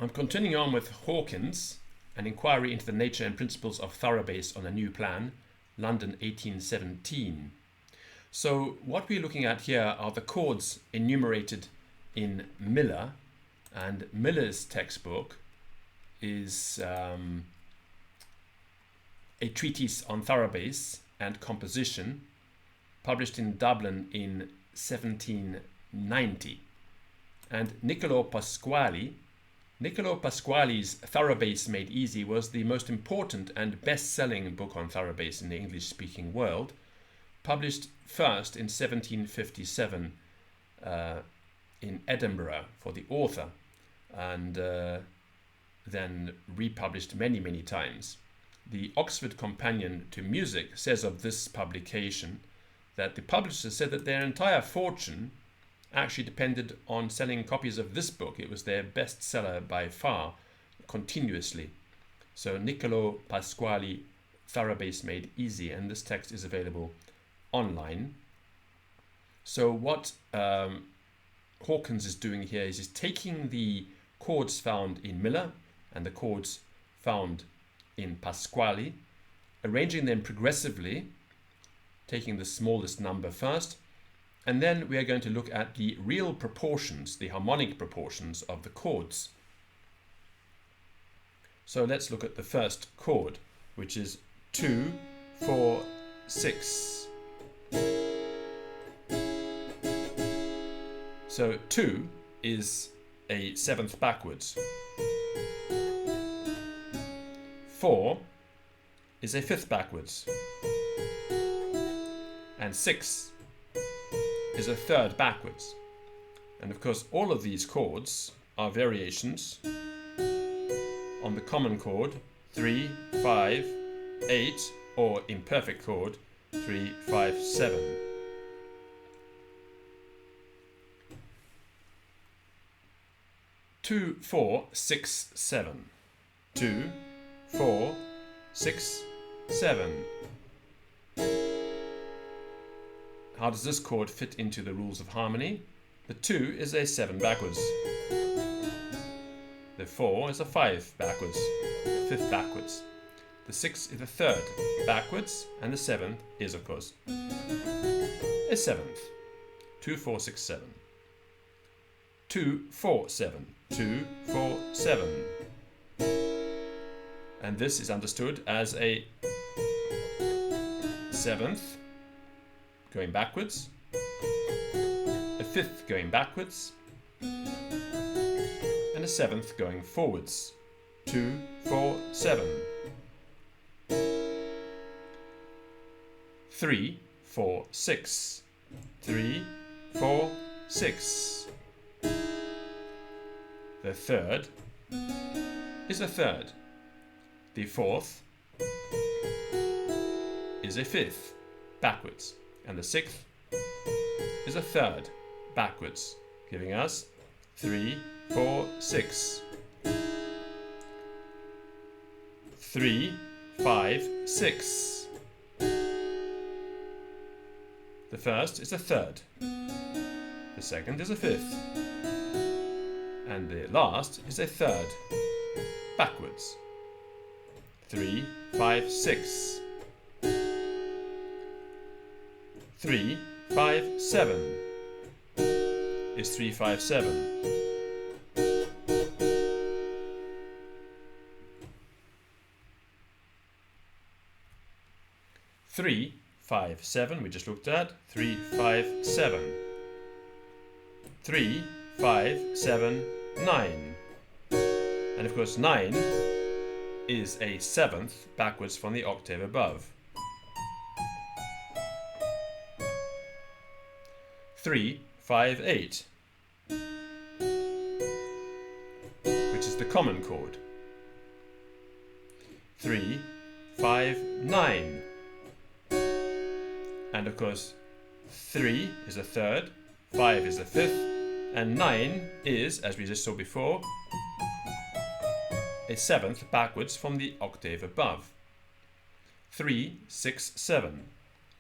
I'm continuing on with Hawkins, an inquiry into the nature and principles of Thoroughbass on a new plan, London 1817. So what we're looking at here are the chords enumerated in Miller, and Miller's textbook is a treatise on Thoroughbass and composition, published in Dublin in 1790. And Niccolo Pasquali's Thoroughbass Made Easy was the most important and best-selling book on Thoroughbass in the English-speaking world, published first in 1757 in Edinburgh for the author, and then republished many, many times. The Oxford Companion to Music says of this publication that the publisher said that their entire fortune actually depended on selling copies of this book. It was their bestseller by far, continuously. So Niccolo Pasquali, Thoroughbass Made Easy, and this text is available online. So what Hawkins is doing here is he's taking the chords found in Miller and the chords found in Pasquali, arranging them progressively, taking the smallest number first, and then we are going to look at the real proportions, the harmonic proportions of the chords. So let's look at the first chord, which is 2, 4, 6. So 2 is a seventh backwards. 4 is a fifth backwards. And 6 is a third backwards. And of course all of these chords are variations on the common chord 3, 5, 8, or imperfect chord 3, 5, 7. Two, 4, 6, 7. 2, 4, 6, 7. How does this chord fit into the rules of harmony? The 2 is a 7 backwards. The 4 is a 5 backwards, the 5th backwards. The 6 is the 3rd backwards, and the 7th is, of course, a 7th. 2, 4, 6, 7. 2, 4, 7. 2, 4, 7. And this is understood as a 7th going backwards, a 5th going backwards, and a 7th going forwards. 2, 4, 7. 3, 4, 6. 3, 4, 6. The 3rd is a 3rd. The 4th is a 5th backwards. And the 6th is a 3rd backwards, giving us 3, 4, 6. 3, 5, 6. The first is a 3rd. The second is a 5th. And the last is a 3rd backwards. 3, 5, 6. 3, 5, 7 is 3, 5, 7. 3, 5, 7, we just looked at. 3, 5, 7. 3, 5, 7, 9. And of course 9 is a 7th backwards from the octave above. 3, 5, 8, which is the common chord. 3, 5, 9. And of course 3 is a 3rd, 5 is a 5th, and 9 is, as we just saw before, a 7th backwards from the octave above. 3, 6, 7.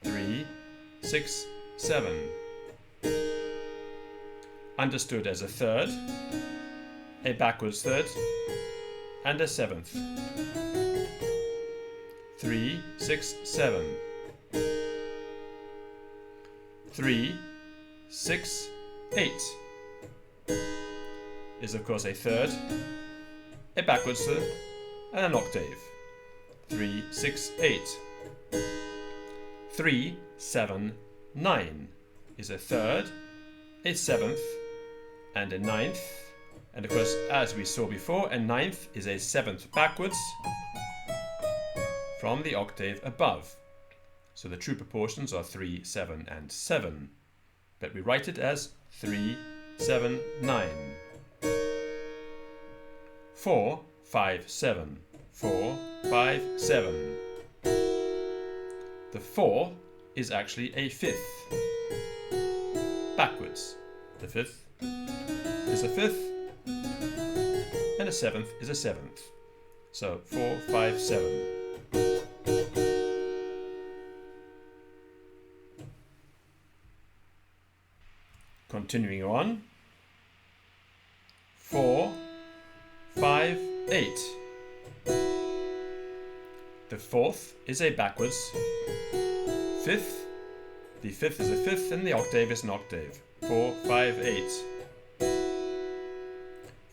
3, 6, 7. Understood as a 3rd, a backwards third, and a seventh. 3, 6, 7. 3, 6, 8 is of course a third, a backwards third, and an octave. 3, 6, 8. 3, 7, 9 is a third, a seventh, and a ninth. And of course, as we saw before, a ninth is a seventh backwards from the octave above. So the true proportions are 3, 7, and 7. But we write it as 3, 7, 9. 4, 5, 7. 4, 5, 7. The 4 is actually a fifth backwards. The fifth is a fifth, and a seventh is a seventh. So 4, 5, 7. Continuing on. 4, 5, 8. The fourth is a backwards fifth. The fifth is a fifth, and the octave is an octave. 4, 5, 8.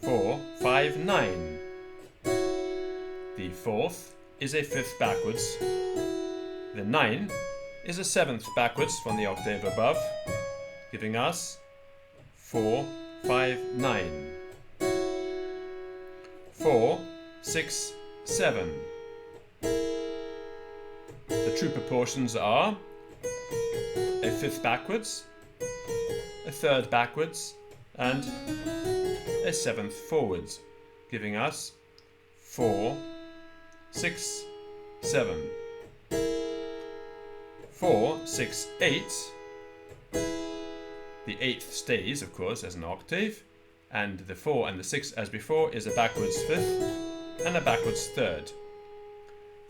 4, 5, 9. The fourth is a fifth backwards. The 9 is a seventh backwards from the octave above, giving us 4, 5, 9. 4, 6, 7. The true proportions are a fifth backwards, a third backwards, and a seventh forwards, giving us 4, 6, 7. 4, 6, 8. The eighth stays, of course, as an octave, and the 4 and the 6, as before, is a backwards fifth and a backwards third.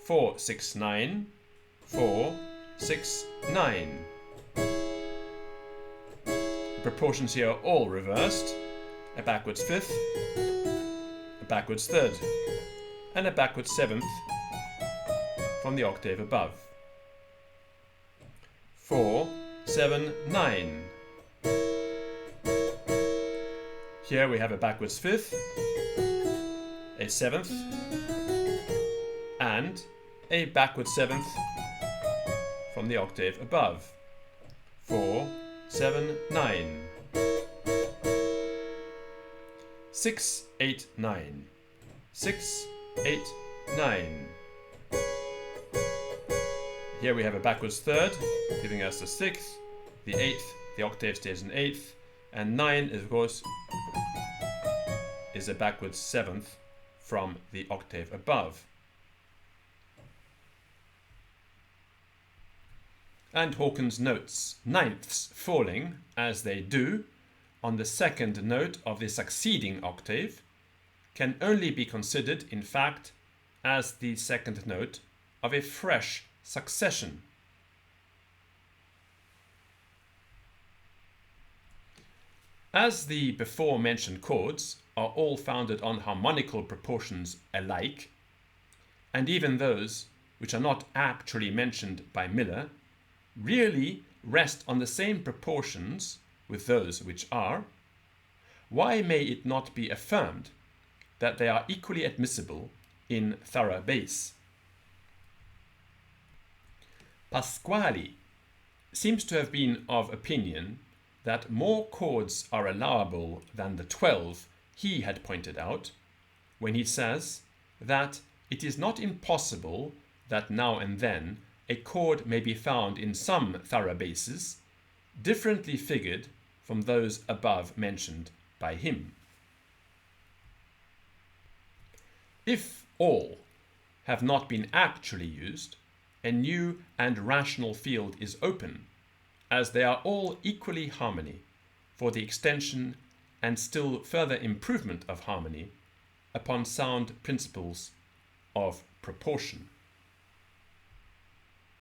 4, 6, 9. 4, 6, 9. The proportions here are all reversed. A backwards fifth, a backwards third, and a backwards seventh from the octave above. 4, 7, 9. Here we have a backwards fifth, a seventh, and a backwards seventh from the octave above. 4, 7, 9. 6, 8, 9. 6, 8, 9. Here we have a backwards third, giving us the sixth, the eighth, the octave stays in eighth, and 9, of course, is a backwards seventh from the octave above. And Hawkins notes ninths falling, as they do, on the second note of the succeeding octave can only be considered, in fact, as the second note of a fresh succession. As the before mentioned chords are all founded on harmonical proportions alike, and even those which are not actually mentioned by Miller really rest on the same proportions with those which are, why may it not be affirmed that they are equally admissible in thorough bass? Pasquali seems to have been of opinion that more chords are allowable than the 12 he had pointed out, when he says that it is not impossible that now and then a chord may be found in some thorough basses, differently figured from those above mentioned by him. If all have not been actually used, a new and rational field is open, as they are all equally harmony, for the extension and still further improvement of harmony upon sound principles of proportion.